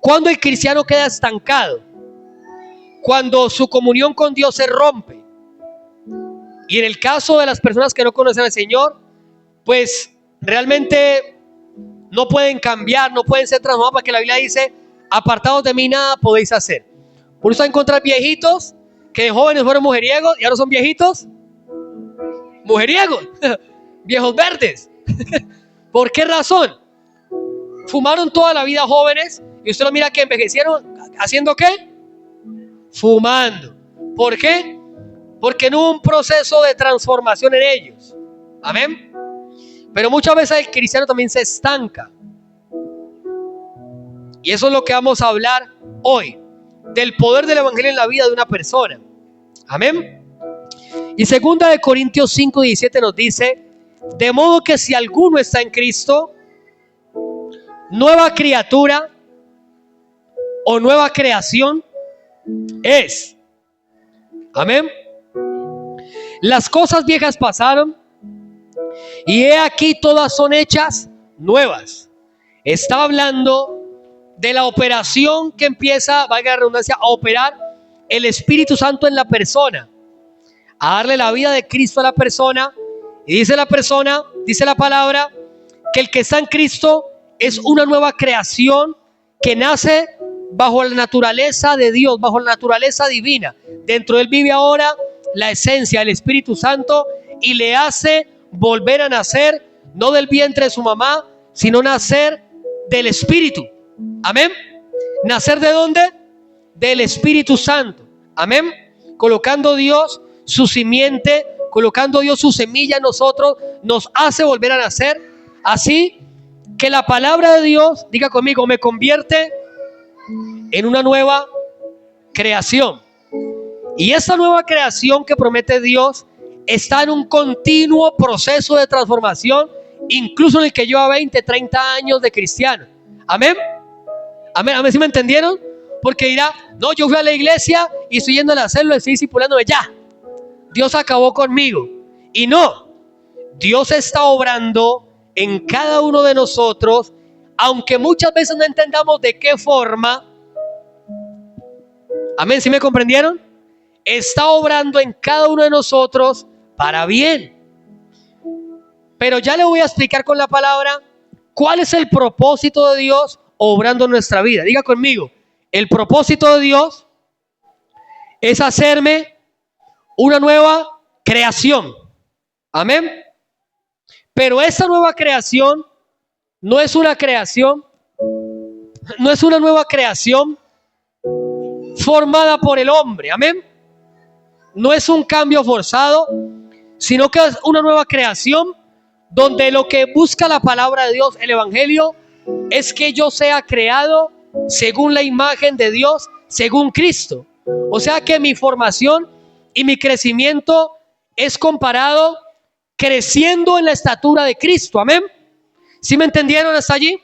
Cuando el cristiano queda estancado, cuando su comunión con Dios se rompe. Y en el caso de las personas que no conocen al Señor, pues realmente no pueden cambiar, no pueden ser transformados, porque la Biblia dice: apartados de mí nada podéis hacer. Por eso encontrar viejitos que de jóvenes fueron mujeriegos y ahora son viejitos mujeriegos, viejos verdes. ¿Por qué razón? Fumaron toda la vida jóvenes y usted lo mira que envejecieron haciendo ¿qué? Fumando. ¿Por qué? Porque no hubo un proceso de transformación en ellos. Amén. Pero muchas veces el cristiano también se estanca. Y eso es lo que vamos a hablar hoy, del poder del evangelio en la vida de una persona. Amén. Y 2 Corintios 5:17 nos dice: de modo que si alguno está en Cristo, nueva criatura o nueva creación es. Amén. Las cosas viejas pasaron y he aquí todas son hechas nuevas. Está hablando de la operación que empieza, valga la redundancia, a operar el Espíritu Santo en la persona, a darle la vida de Cristo a la persona. Y dice la persona, dice la palabra, que el que está en Cristo es una nueva creación que nace bajo la naturaleza de Dios, bajo la naturaleza divina. Dentro de él vive ahora la esencia del Espíritu Santo y le hace volver a nacer, no del vientre de su mamá, sino nacer del Espíritu. Amén. ¿Nacer de dónde? Del Espíritu Santo. Amén. Colocando Dios su simiente, colocando Dios su semilla en nosotros, nos hace volver a nacer. Así que la palabra de Dios, diga conmigo, me convierte en una nueva creación. Y esa nueva creación que promete Dios está en un continuo proceso de transformación, incluso en el que lleva 20, 30 años de cristiano. Amén. Amén. Amén. ¿Sí me entendieron? Porque dirá: no, yo fui a la iglesia y estoy yendo a la célula, estoy discipulándome ya. Dios acabó conmigo. Y no, Dios está obrando en cada uno de nosotros, aunque muchas veces no entendamos de qué forma. Amén. ¿Sí me comprendieron? Está obrando en cada uno de nosotros para bien. Pero ya le voy a explicar con la palabra cuál es el propósito de Dios obrando en nuestra vida. Diga conmigo: el propósito de Dios es hacerme una nueva creación. Amén. Pero esa nueva creación no es una creación, no es una nueva creación formada por el hombre. Amén. No es un cambio forzado, sino que es una nueva creación donde lo que busca la palabra de Dios, el evangelio, es que yo sea creado según la imagen de Dios, según Cristo. O sea que mi formación y mi crecimiento es comparado creciendo en la estatura de Cristo. Amén. ¿Sí me entendieron hasta allí?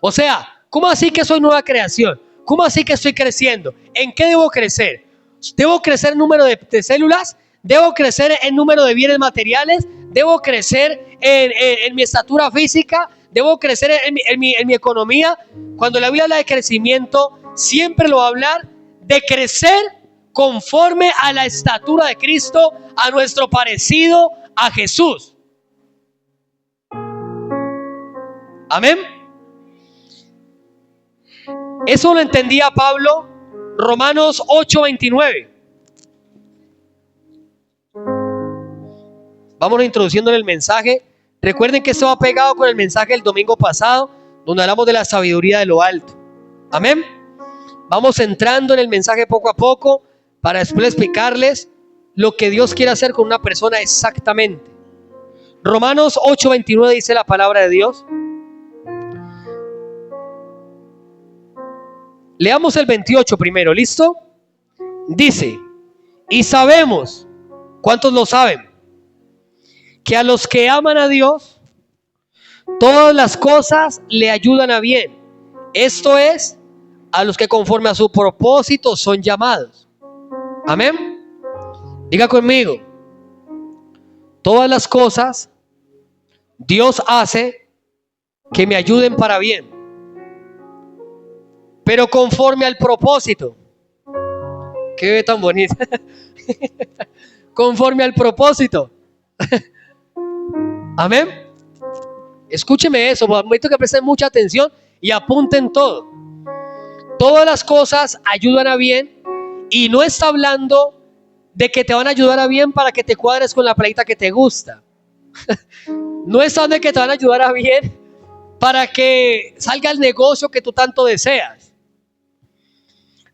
O sea, ¿cómo así que soy nueva creación? ¿Cómo así que estoy creciendo? ¿En qué debo crecer? ¿Debo crecer en número de células? ¿Debo crecer en número de bienes materiales? ¿Debo crecer en mi estatura física? ¿Debo crecer en mi economía? Cuando la Biblia habla de crecimiento, siempre lo va a hablar de crecer conforme a la estatura de Cristo, a nuestro parecido a Jesús. Amén. Eso lo entendía Pablo, Romanos 8:29. Vamos introduciendo en el mensaje. Recuerden que esto va pegado con el mensaje del domingo pasado, donde hablamos de la sabiduría de lo alto. Amén. Vamos entrando en el mensaje poco a poco para después explicarles lo que Dios quiere hacer con una persona exactamente. Romanos 8:29 dice la palabra de Dios. Leamos el 28 primero, ¿listo? Dice: y sabemos, ¿cuántos lo saben? Que a los que aman a Dios, todas las cosas le ayudan a bien. Esto es, a los que conforme a su propósito son llamados. Amén. Diga conmigo: todas las cosas Dios hace que me ayuden para bien. pero conforme al propósito. Qué tan bonito. Conforme al propósito. Amén. Escúcheme eso, momento que presten mucha atención y apunten todo. Todas las cosas ayudan a bien, y no está hablando de que te van a ayudar a bien para que te cuadres con la playita que te gusta. No está hablando de que te van a ayudar a bien para que salga el negocio que tú tanto deseas.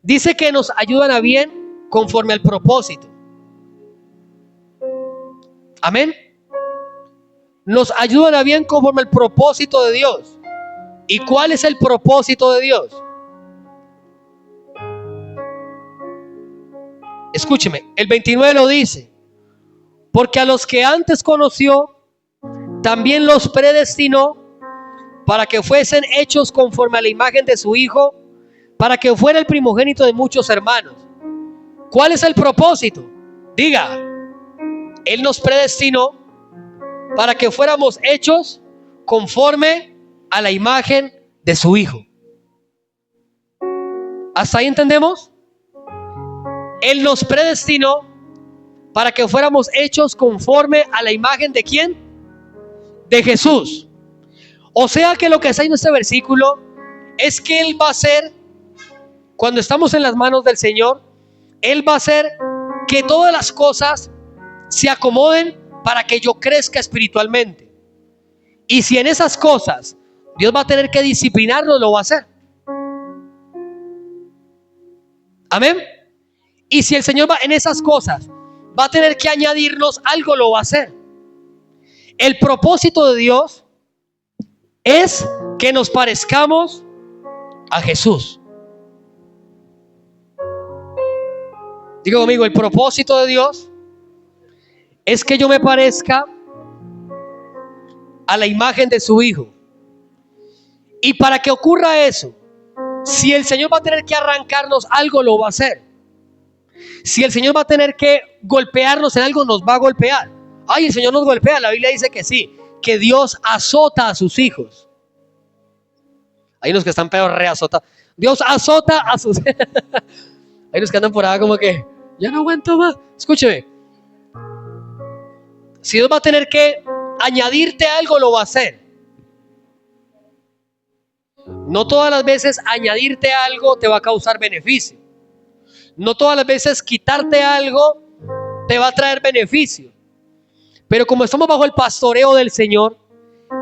Dice que nos ayudan a bien conforme al propósito. Amén. Nos ayudan a bien conforme al propósito de Dios. ¿Y cuál es el propósito de Dios? Escúcheme, el 29 lo dice: porque a los que antes conoció, también los predestinó para que fuesen hechos conforme a la imagen de su Hijo, para que fuera el primogénito de muchos hermanos. ¿Cuál es el propósito? Diga, Él nos predestinó para que fuéramos hechos conforme a la imagen de su Hijo. ¿Hasta ahí entendemos? Él nos predestinó para que fuéramos hechos conforme a la imagen ¿de quién? De Jesús. O sea que lo que está en este versículo es que Él va a hacer, cuando estamos en las manos del Señor, Él va a hacer que todas las cosas se acomoden para que yo crezca espiritualmente. Y si en esas cosas Dios va a tener que disciplinarnos, lo va a hacer. Amén. Y si el Señor va en esas cosas, va a tener que añadirnos algo, lo va a hacer. El propósito de Dios es que nos parezcamos a Jesús. Diga conmigo, el propósito de Dios es que yo me parezca a la imagen de su Hijo. Y para que ocurra eso, si el Señor va a tener que arrancarnos algo, lo va a hacer. Si el Señor va a tener que golpearnos en algo, nos va a golpear. Ay, el Señor nos golpea. La Biblia dice que sí, que Dios azota a sus hijos. Hay unos que están peor reazota. Dios azota a sus hay unos que andan por ahí como que ya no aguanto más. Escúcheme, si Dios va a tener que añadirte algo, lo va a hacer. No todas las veces añadirte algo te va a causar beneficio. No todas las veces quitarte algo te va a traer beneficio. Pero como estamos bajo el pastoreo del Señor,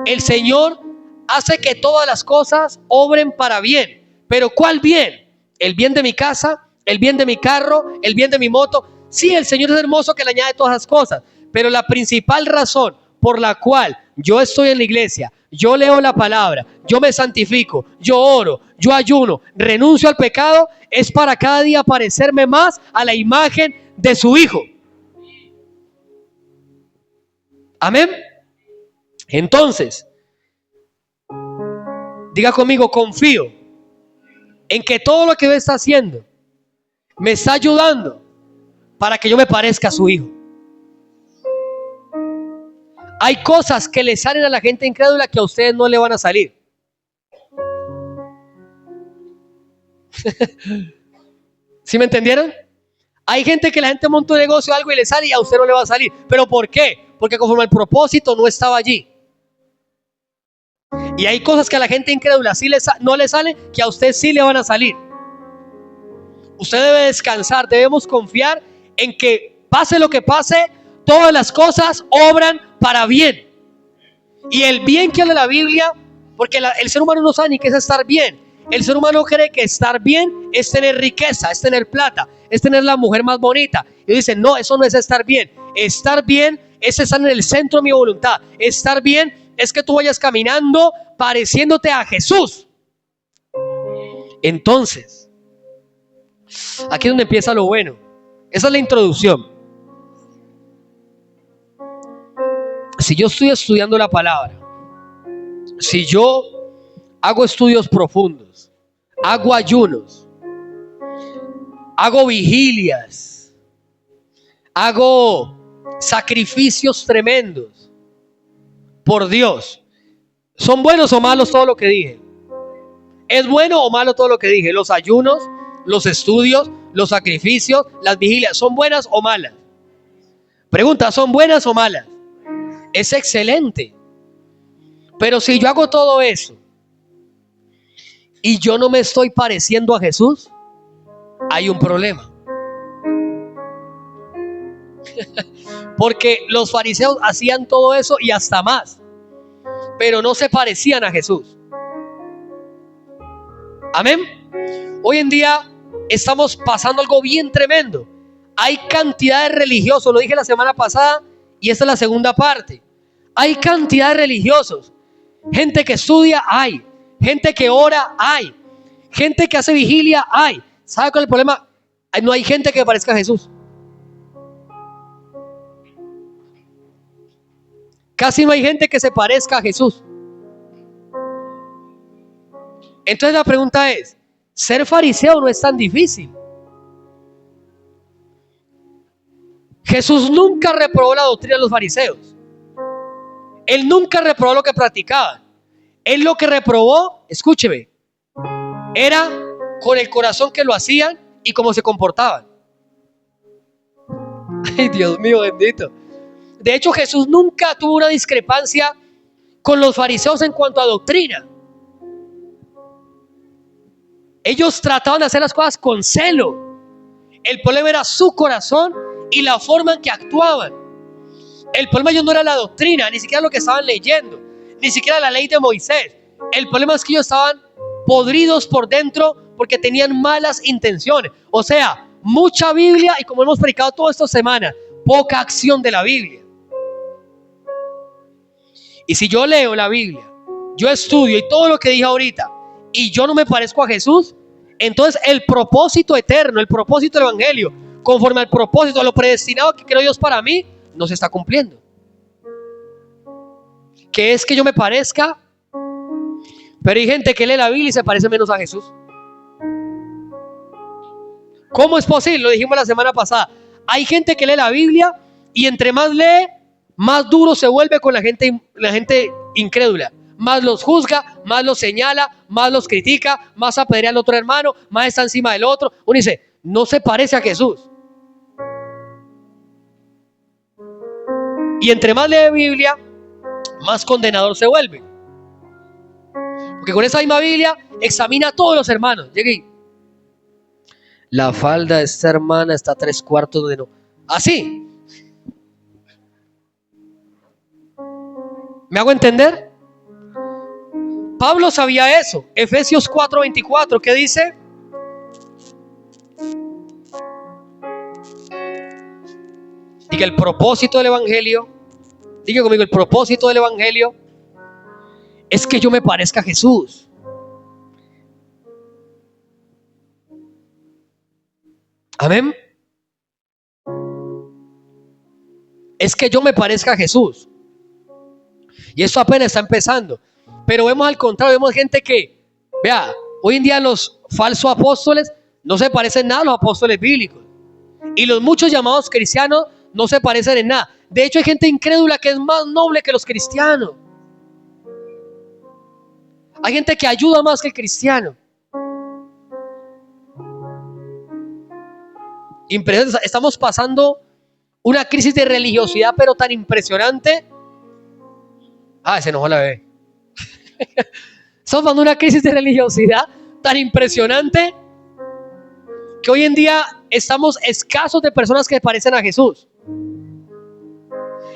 el Señor hace que todas las cosas obren para bien. ¿Pero cuál bien? El bien de mi casa, el bien de mi carro, el bien de mi moto. Sí, el Señor es hermoso que le añade todas las cosas. Pero la principal razón por la cual yo estoy en la iglesia, yo leo la palabra, yo me santifico, yo oro, yo ayuno, renuncio al pecado, es para cada día parecerme más a la imagen de su Hijo. Amén. Entonces, diga conmigo, confío en que todo lo que Dios está haciendo me está ayudando para que yo me parezca a su Hijo. Hay cosas que le salen a la gente incrédula que a ustedes no le van a salir. ¿Sí me entendieron? Hay gente que la gente monta un negocio o algo y le sale y a usted no le va a salir. ¿Pero por qué? Porque conforme al propósito no estaba allí. Y hay cosas que a la gente incrédula no le salen, que a usted sí le van a salir. Usted debe descansar, debemos confiar en que pase lo que pase, todas las cosas obran para bien. Y el bien que habla la Biblia, porque el ser humano no sabe ni qué es estar bien. El ser humano cree que estar bien es tener riqueza, es tener plata, es tener la mujer más bonita. Y dice, no, eso no es estar bien. Estar bien es estar en el centro de mi voluntad. Estar bien es que tú vayas caminando pareciéndote a Jesús. Entonces, aquí es donde empieza lo bueno. Esa es la introducción. Si yo estoy estudiando la palabra, si yo hago estudios profundos, hago ayunos, hago vigilias, hago sacrificios tremendos por Dios, ¿son buenos o malos todo lo que dije? ¿Es bueno o malo todo lo que dije? Los ayunos, los estudios, los sacrificios, las vigilias, ¿son buenas o malas? Pregunta, ¿son buenas o malas? Es excelente. Pero si yo hago todo eso y yo no me estoy pareciendo a Jesús, hay un problema. Porque los fariseos hacían todo eso y hasta más, pero no se parecían a Jesús. Amén. Hoy en día estamos pasando algo bien tremendo. Hay cantidad de religiosos, lo dije la semana pasada y esta es la segunda parte. Hay cantidad de religiosos. Gente que estudia, hay. Gente que ora, hay. Gente que hace vigilia, hay. ¿Sabe cuál es el problema? No hay gente que parezca a Jesús. Casi no hay gente que se parezca a Jesús. Entonces la pregunta es, ¿ser fariseo no es tan difícil? Jesús nunca reprobó la doctrina de los fariseos. Él nunca reprobó lo que practicaban. Él lo que reprobó, escúcheme, era con el corazón que lo hacían y cómo se comportaban. Ay, Dios mío bendito. De hecho, Jesús nunca tuvo una discrepancia con los fariseos en cuanto a doctrina. Ellos trataban de hacer las cosas con celo. El problema era su corazón y la forma en que actuaban. El problema ellos no era la doctrina, ni siquiera lo que estaban leyendo, ni siquiera la ley de Moisés. El problema es que ellos estaban podridos por dentro porque tenían malas intenciones. O sea, mucha Biblia y, como hemos predicado toda esta semana, poca acción de la Biblia. Y si yo leo la Biblia, yo estudio y todo lo que dije ahorita, y yo no me parezco a Jesús, entonces el propósito eterno, el propósito del evangelio, conforme al propósito, a lo predestinado que creó Dios para mí, no se está cumpliendo. Que es que yo me parezca, pero hay gente que lee la Biblia y se parece menos a Jesús. ¿Cómo es posible? Lo dijimos la semana pasada. Hay gente que lee la Biblia y entre más lee, más duro se vuelve con la gente incrédula. Más los juzga, más los señala, más los critica, más apedrea al otro hermano, más está encima del otro. Uno dice, no se parece a Jesús. Y entre más lee Biblia, más condenador se vuelve. Porque con esa misma Biblia examina a todos los hermanos. Llegué. La falda de esta hermana está 3/4 de no. Así. ¿Me hago entender? Pablo sabía eso. Efesios 4:24, ¿qué dice? Y que el propósito del evangelio, diga conmigo, el propósito del evangelio es que yo me parezca a Jesús. Amén. Es que yo me parezca a Jesús. Y esto apenas está empezando. Pero vemos al contrario, vemos gente que, vea, hoy en día los falsos apóstoles no se parecen nada a los apóstoles bíblicos. Y los muchos llamados cristianos no se parecen en nada. De hecho, hay gente incrédula que es más noble que los cristianos. Hay gente que ayuda más que el cristiano. Estamos pasando una crisis de religiosidad, pero tan impresionante. Se enojó la bebé. Estamos pasando una crisis de religiosidad tan impresionante que hoy en día estamos escasos de personas que parecen a Jesús.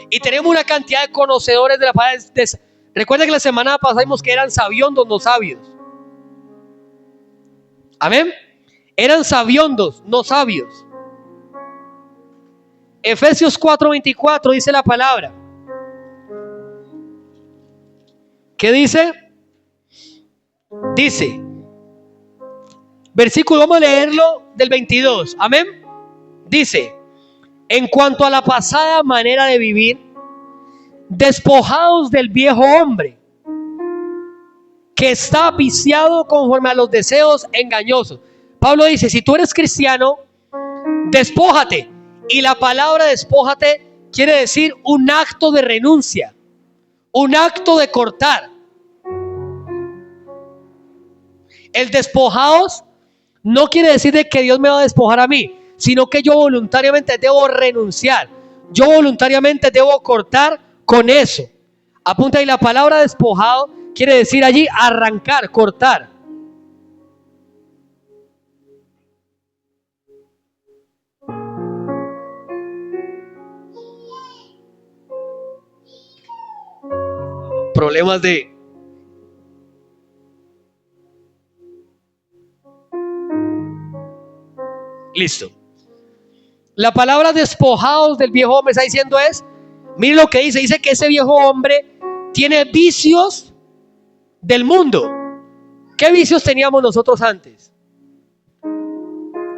Y tenemos una cantidad de conocedores de la palabra. Recuerden que la semana pasada vimos que eran sabiondos, no sabios. Amén. Eran sabiondos, no sabios. Efesios 4:24 dice la palabra. ¿Qué dice? Dice, versículo, vamos a leerlo del 22. Amén. Dice, en cuanto a la pasada manera de vivir, despojados del viejo hombre, que está viciado conforme a los deseos engañosos. Pablo dice, si tú eres cristiano, despójate. Y la palabra despójate quiere decir un acto de renuncia, un acto de cortar. El despojaos no quiere decir de que Dios me va a despojar a mí, sino que yo voluntariamente debo renunciar. Yo voluntariamente debo cortar con eso. Apunta ahí, la palabra despojado quiere decir allí arrancar, cortar. Problemas de... Listo. La palabra despojados del viejo hombre está diciendo es, mire lo que dice que ese viejo hombre tiene vicios del mundo. ¿Qué vicios teníamos nosotros antes?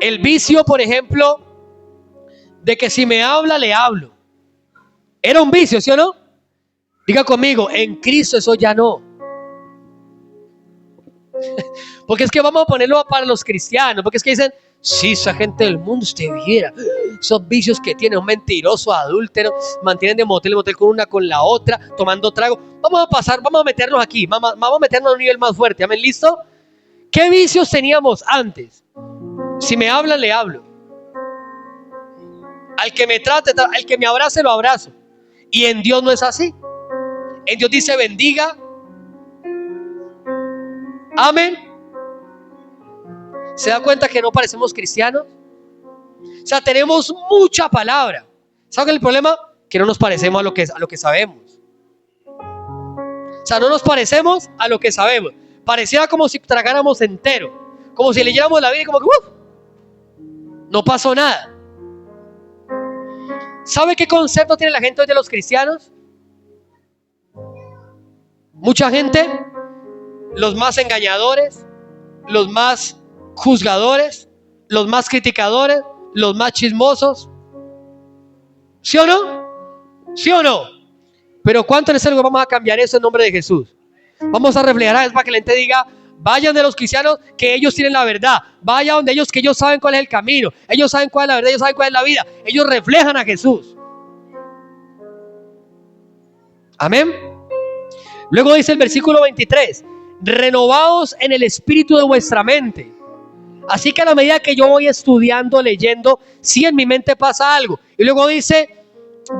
El vicio, por ejemplo, de que si me habla, le hablo. Era un vicio, ¿sí o no? Diga conmigo, en Cristo eso ya no. Porque es que vamos a ponerlo para los cristianos, porque es que dicen, sí, esa gente del mundo, usted viera esos vicios que tienen, un mentiroso, adúltero, mantienen de motel en motel con una con la otra, tomando trago. Vamos a meternos aquí, vamos a meternos a un nivel más fuerte. ¿Amén? ¿Listo? ¿Qué vicios teníamos antes? Si me hablan, le hablo. Al que me trate, al que me abrace, lo abrazo. Y en Dios no es así. En Dios dice bendiga. Amén. ¿Se da cuenta que no parecemos cristianos? O sea, tenemos mucha palabra. ¿Saben el problema? Que no nos parecemos a lo que sabemos. O sea, no nos parecemos a lo que sabemos. Pareciera como si tragáramos entero. Como si leyéramos la Biblia y como que no pasó nada. ¿Sabe qué concepto tiene la gente hoy de los cristianos? Mucha gente, los más engañadores, los más juzgadores, los más criticadores, los más chismosos. ¿Sí o no? ¿Sí o no? Pero ¿cuánto en serio vamos a cambiar eso en nombre de Jesús? Vamos a reflejar, es para que la gente diga, vayan de los cristianos que ellos tienen la verdad. Vaya donde ellos que ellos saben cuál es el camino. Ellos saben cuál es la verdad, ellos saben cuál es la vida. Ellos reflejan a Jesús. Amén. Luego dice el versículo 23, renovaos en el espíritu de vuestra mente. Así que a la medida que yo voy estudiando, leyendo, sí en mi mente pasa algo. Y luego dice,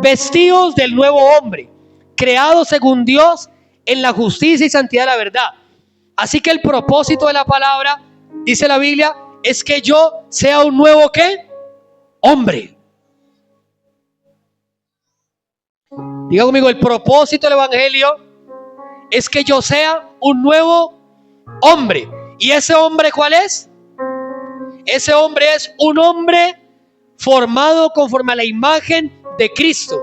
vestidos del nuevo hombre, creados según Dios en la justicia y santidad de la verdad. Así que el propósito de la palabra, dice la Biblia, es que yo sea un nuevo ¿qué? Hombre. Diga conmigo, el propósito del evangelio es que yo sea un nuevo hombre. ¿Y ese hombre cuál es? Ese hombre es un hombre formado conforme a la imagen de Cristo.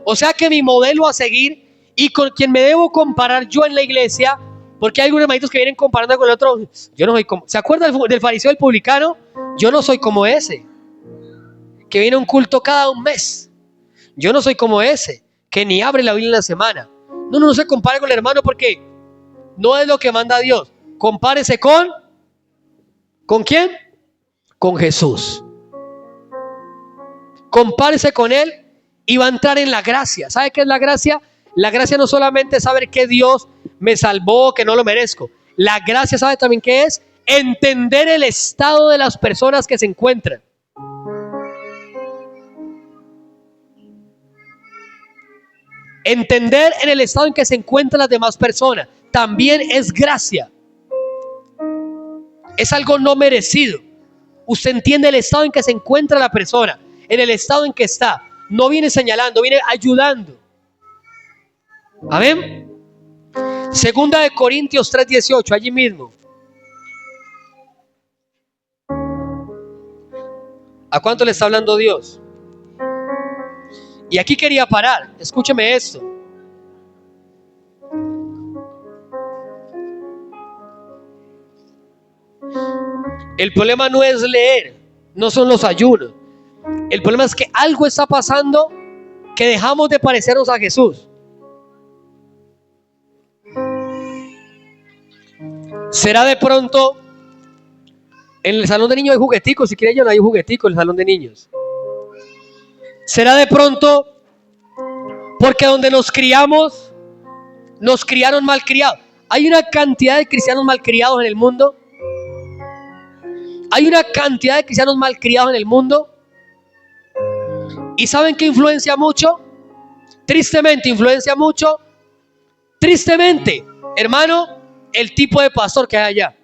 O sea que mi modelo a seguir y con quien me debo comparar yo en la iglesia, porque hay algunos hermanitos que vienen comparando con el otro. Yo no soy como, ¿se acuerda del fariseo y el publicano? Yo no soy como ese, que viene a un culto cada un mes. Yo no soy como ese, que ni abre la Biblia en la semana. No se compare con el hermano porque no es lo que manda Dios. Compárese ¿con quién? Con Jesús. Compárese con Él y va a entrar en la gracia. ¿Sabe qué es la gracia? La gracia no solamente es saber que Dios me salvó, que no lo merezco. La gracia, ¿sabe también qué es? Entender el estado de las personas que se encuentran. Entender en el estado en que se encuentran las demás personas también es gracia. Es algo no merecido. Usted entiende el estado en que se encuentra la persona, en el estado en que está. No viene señalando, viene ayudando. Amén. Segunda de Corintios 3:18, allí mismo. ¿A cuánto le está hablando Dios? Y aquí quería parar. Escúcheme esto. El problema no es leer, no son los ayunos. El problema es que algo está pasando que dejamos de parecernos a Jesús. ¿Será de pronto en el salón de niños hay jugueticos? Si quiere ya no hay jugueticos en el salón de niños. ¿Será de pronto porque donde nos criamos nos criaron mal criados? Hay una cantidad de cristianos malcriados en el mundo. Hay una cantidad de cristianos malcriados en el mundo. ¿Y saben qué influencia mucho? Tristemente influencia mucho. Tristemente, hermano, el tipo de pastor que hay allá.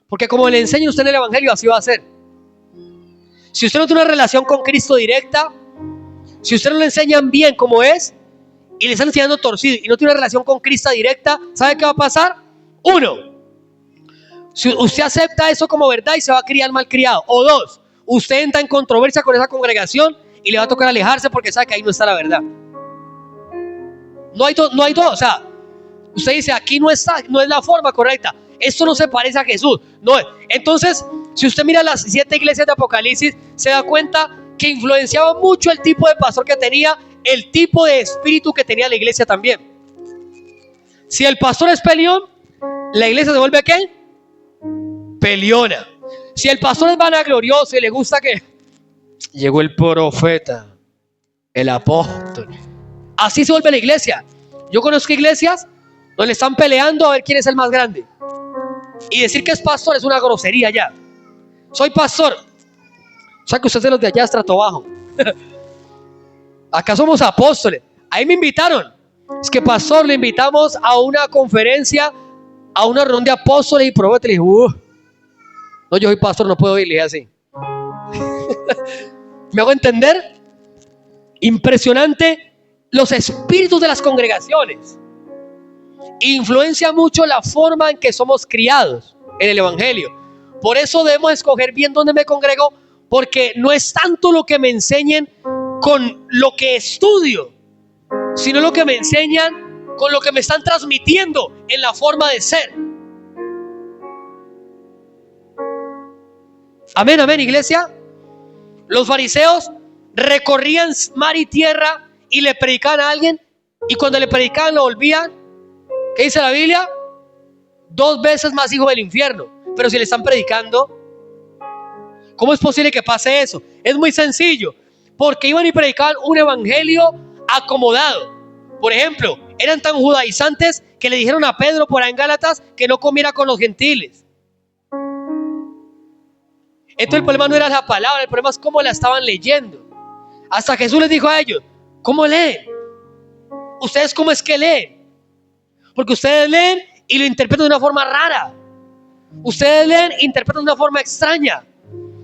Porque como le enseña usted en el evangelio, así va a ser. Si usted no tiene una relación con Cristo directa, si usted no le enseñan bien como es, y le están enseñando torcido, y no tiene una relación con Cristo directa, ¿sabe qué va a pasar? Uno, si usted acepta eso como verdad y se va a criar malcriado. O dos, usted entra en controversia con esa congregación y le va a tocar alejarse porque sabe que ahí no está la verdad. No hay dos, o sea, usted dice, aquí no está, no es la forma correcta. Esto no se parece a Jesús. No. Entonces, si usted mira las 7 iglesias de Apocalipsis, se da cuenta que influenciaba mucho el tipo de pastor que tenía, el tipo de espíritu que tenía la iglesia también. Si el pastor es peleón, la iglesia se vuelve ¿qué? Peleona. Si el pastor es vanaglorioso y le gusta que llegó el profeta, el apóstol, así se vuelve la iglesia. Yo conozco iglesias donde están peleando a ver quién es el más grande. Y decir que es pastor es una grosería ya. Soy pastor. O sea que usted es de los de allá, estrato bajo. Acá somos apóstoles. Ahí me invitaron. Es que pastor, le invitamos a una conferencia, a una reunión de apóstoles y profetas. Le dije, no, yo soy pastor, no puedo ir. Le dije así. ¿Me hago entender? Impresionante los espíritus de las congregaciones. Influencia mucho la forma en que somos criados en el evangelio. Por eso debemos escoger bien dónde me congrego, porque no es tanto lo que me enseñen con lo que estudio, sino lo que me enseñan con lo que me están transmitiendo en la forma de ser. Amén, amén, iglesia. Los fariseos recorrían mar y tierra y le predicaban a alguien, y cuando le predicaban lo volvían, ¿qué dice la Biblia? 2 veces más hijo del infierno. Pero si le están predicando, ¿cómo es posible que pase eso? Es muy sencillo, porque iban y predicaban un evangelio acomodado. Por ejemplo, eran tan judaizantes que le dijeron a Pedro por ahí en Gálatas que no comiera con los gentiles. Entonces el problema no era la palabra, el problema es cómo la estaban leyendo. Hasta Jesús les dijo a ellos, ¿cómo leen? ¿Ustedes cómo es que leen? Porque ustedes leen y lo interpretan de una forma rara. Ustedes leen e interpretan de una forma extraña.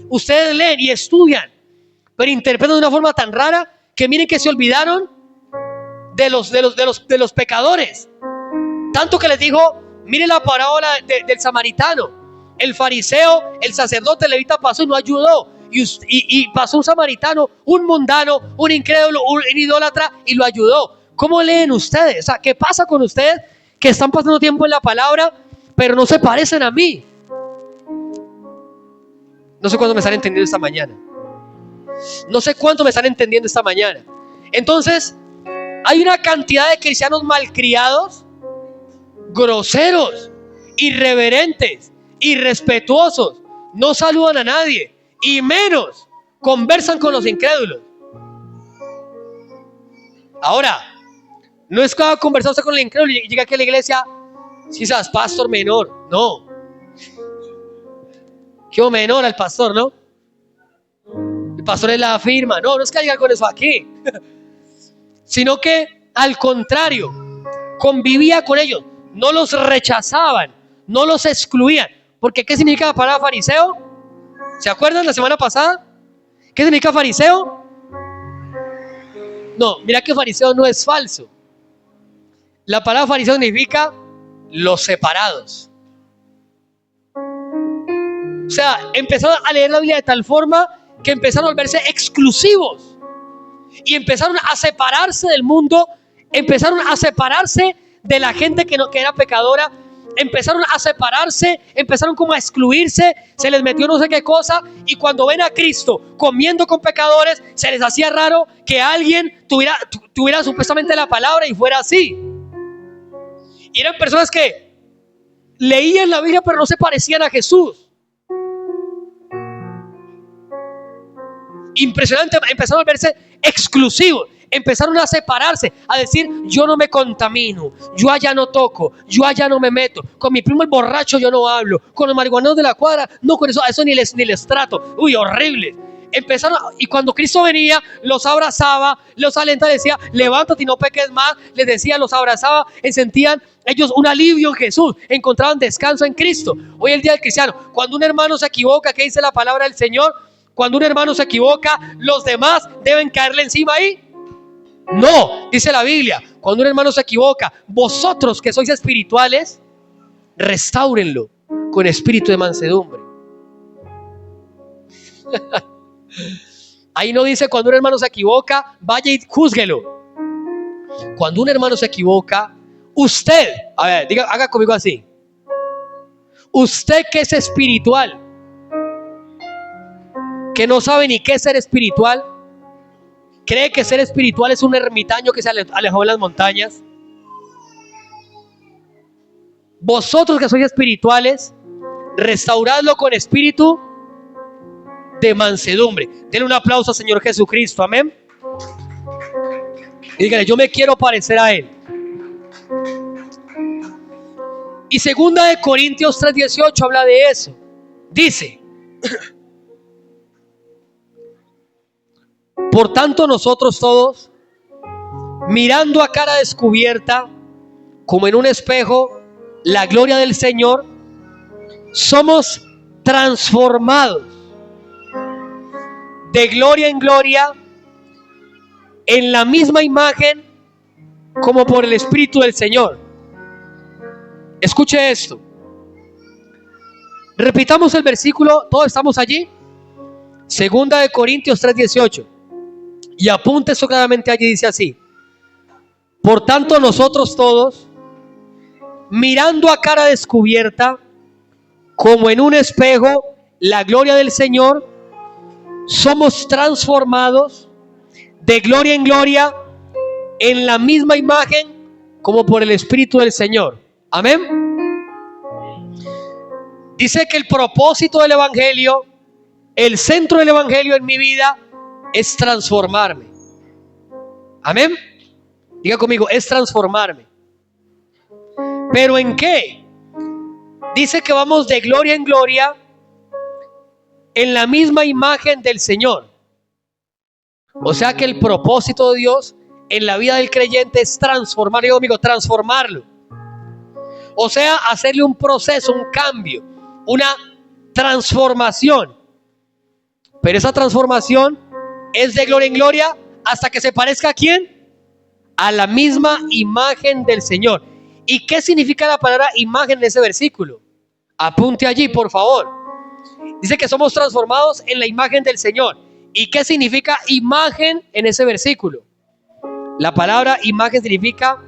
Ustedes leen y estudian, pero interpretan de una forma tan rara que miren que se olvidaron de los pecadores. Tanto que les dijo, miren la parábola del samaritano. El fariseo, el sacerdote, el levita pasó y no ayudó. Y pasó un samaritano, un mundano, un incrédulo, un idólatra y lo ayudó. ¿Cómo leen ustedes? O sea, ¿qué pasa con ustedes que están pasando tiempo en la palabra, pero no se parecen a mí? No sé cuánto me están entendiendo esta mañana. No sé cuánto me están entendiendo esta mañana. Entonces, hay una cantidad de cristianos malcriados, groseros, irreverentes, irrespetuosos, no saludan a nadie y menos conversan con los incrédulos. Ahora, no es que va a conversar usted con el incrédulo y llega aquí a la iglesia, si seas pastor menor, no. ¿Qué menor al pastor, no? El pastor es la firma, no es que haya con eso aquí, sino que al contrario, convivía con ellos, no los rechazaban, no los excluían. Porque ¿qué significa la palabra fariseo? ¿Se acuerdan la semana pasada? ¿Qué significa fariseo? No, mira que fariseo no es falso. La palabra fariseo significa los separados. O sea, empezaron a leer la Biblia de tal forma que empezaron a volverse exclusivos y empezaron a separarse del mundo, empezaron a separarse de la gente que era pecadora, empezaron a separarse, empezaron como a excluirse, se les metió no sé qué cosa, y cuando ven a Cristo comiendo con pecadores, se les hacía raro que alguien tuviera supuestamente la palabra y fuera así. Y eran personas que leían la Biblia pero no se parecían a Jesús. Impresionante, empezaron a verse exclusivos, empezaron a separarse, a decir: yo no me contamino, yo allá no toco, yo allá no me meto, con mi primo el borracho yo no hablo, con los marihuanos de la cuadra, no, con eso ni les trato. Uy, horrible. Empezaron, y cuando Cristo venía, los abrazaba, los alentaba, decía: levántate y no peques más. Les decía, los abrazaba, y sentían ellos un alivio en Jesús, encontraban descanso en Cristo. Hoy el día del cristiano, cuando un hermano se equivoca, ¿qué dice la palabra del Señor? Cuando un hermano se equivoca, los demás deben caerle encima ahí. No, dice la Biblia, cuando un hermano se equivoca, vosotros que sois espirituales, restáurenlo con espíritu de mansedumbre. Ahí no dice: cuando un hermano se equivoca, vaya y júzguelo. Cuando un hermano se equivoca, usted, a ver, diga, haga conmigo así: usted que es espiritual, que no sabe ni qué es ser espiritual, cree que ser espiritual es un ermitaño que se alejó en las montañas. Vosotros que sois espirituales, restauradlo con espíritu de mansedumbre. Denle un aplauso al Señor Jesucristo, amén. Y díganle: yo me quiero parecer a Él. Y 2 Corintios 3:18 habla de eso. Dice: por tanto, nosotros todos, mirando a cara descubierta, como en un espejo, la gloria del Señor, somos transformados de gloria en gloria en la misma imagen como por el Espíritu del Señor. Escuche esto. Repitamos el versículo, todos estamos allí. 2 Corintios 3:18. Y apunte eso claramente allí, dice así: por tanto, nosotros todos, mirando a cara descubierta, como en un espejo, la gloria del Señor, somos transformados de gloria en gloria en la misma imagen como por el Espíritu del Señor. Amén. Dice que el propósito del Evangelio, el centro del Evangelio en mi vida, es transformarme. Amén. Diga conmigo: es transformarme. ¿Pero en qué? Dice que vamos de gloria en gloria en la misma imagen del Señor. O sea que el propósito de Dios en la vida del creyente es transformar. Diga conmigo: transformarlo. O sea, hacerle un proceso, un cambio, una transformación. Pero esa transformación es de gloria en gloria hasta que se parezca ¿a quién? A la misma imagen del Señor. ¿Y qué significa la palabra imagen en ese versículo? Apunte allí, por favor. Dice que somos transformados en la imagen del Señor. ¿Y qué significa imagen en ese versículo? La palabra imagen significa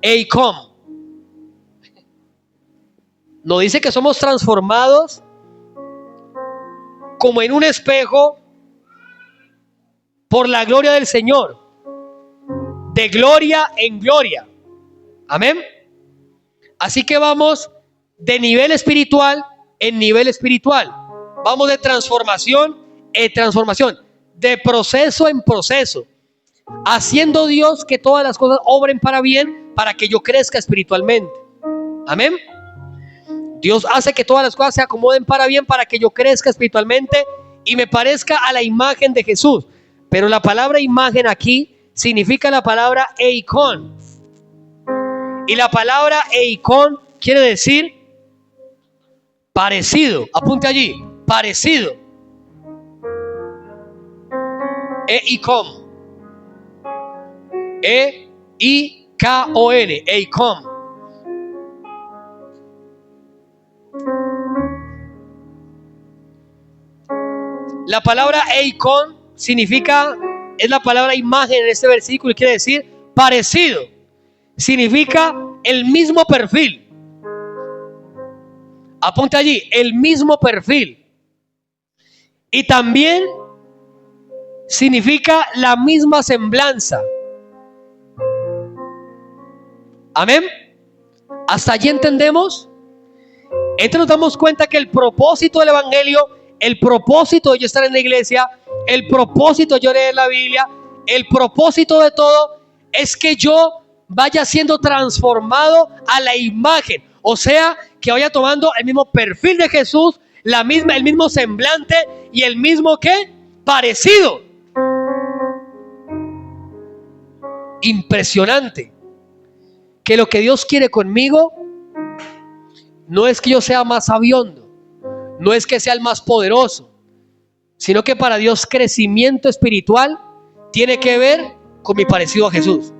eikon. No dice que somos transformados como en un espejo por la gloria del Señor, de gloria en gloria. Amén. Así que vamos de nivel espiritual en nivel espiritual. Vamos de transformación en transformación, de proceso en proceso, haciendo Dios que todas las cosas obren para bien, para que yo crezca espiritualmente. Amén. Dios hace que todas las cosas se acomoden para bien, para que yo crezca espiritualmente y me parezca a la imagen de Jesús. Pero la palabra imagen aquí significa la palabra eikon. Y la palabra eikon quiere decir parecido. Apunte allí: parecido. Eikon. E-I-K-O-N. Eikon. La palabra eikon significa, es la palabra imagen en este versículo y quiere decir parecido. Significa el mismo perfil. Apunta allí: el mismo perfil. Y también significa la misma semblanza. Amén. ¿Hasta allí entendemos? Entonces nos damos cuenta que el propósito del Evangelio, el propósito de yo estar en la iglesia, el propósito de yo leer la Biblia, el propósito de todo es que yo vaya siendo transformado a la imagen. O sea, que vaya tomando el mismo perfil de Jesús, el mismo semblante y el mismo ¿qué? Parecido. Impresionante. Que lo que Dios quiere conmigo no es que yo sea más sabiondo, no es que sea el más poderoso, sino que para Dios crecimiento espiritual tiene que ver con mi parecido a Jesús.